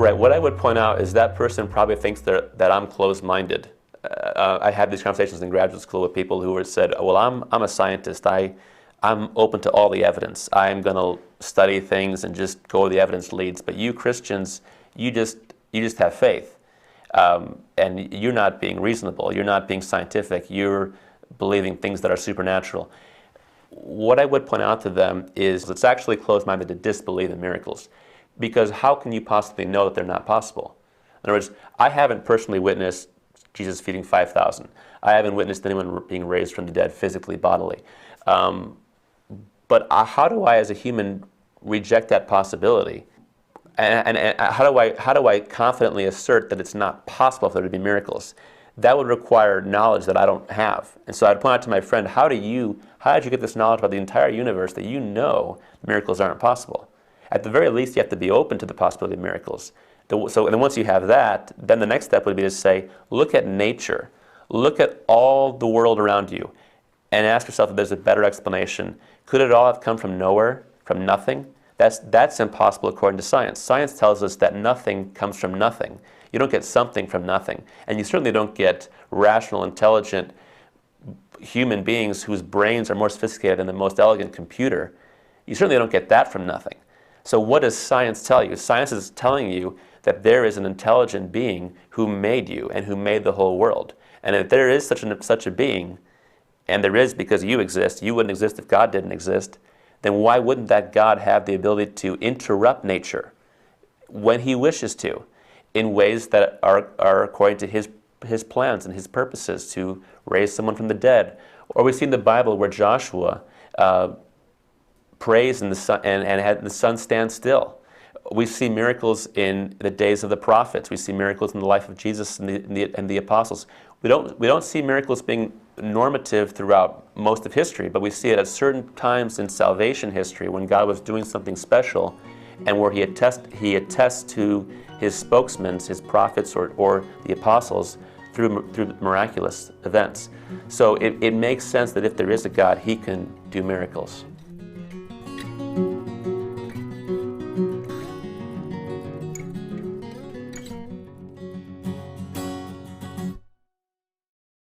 Right. What I would point out is that person probably thinks that I'm closed-minded. I had these conversations in graduate school with people who said, well, I'm a scientist. I'm open to all the evidence. I'm going to study things and just go where the evidence leads. But you Christians, you just have faith. And you're not being reasonable. You're not being scientific. You're believing things that are supernatural. What I would point out to them is it's actually closed-minded to disbelieve in miracles. Because how can you possibly know that they're not possible? In other words, I haven't personally witnessed Jesus feeding 5,000. I haven't witnessed anyone being raised from the dead physically, bodily. But how do I, as a human, reject that possibility? And how do I confidently assert that it's not possible for there to be miracles? That would require knowledge that I don't have. And so I'd point out to my friend, how did you get this knowledge about the entire universe that you know miracles aren't possible? At the very least, you have to be open to the possibility of miracles. And then once you have that, then the next step would be to say, look at nature. Look at all the world around you and ask yourself if there's a better explanation. Could it all have come from nowhere, from nothing? That's impossible according to science. Science tells us that nothing comes from nothing. You don't get something from nothing. And you certainly don't get rational, intelligent human beings whose brains are more sophisticated than the most elegant computer. You certainly don't get that from nothing. So what does science tell you? Science is telling you that there is an intelligent being who made you and who made the whole world. And if there is such a being, and there is because you exist, you wouldn't exist if God didn't exist, then why wouldn't that God have the ability to interrupt nature when he wishes to, in ways that are according to his plans and his purposes, to raise someone from the dead? Or we see in the Bible where Joshua prays and had the sun stand still. We see miracles in the days of the prophets. We see miracles in the life of Jesus and the apostles. We don't see miracles being normative throughout most of history, but we see it at certain times in salvation history when God was doing something special, and where he attests to his spokesmen, his prophets or the apostles through miraculous events. So it makes sense that if there is a God, he can do miracles.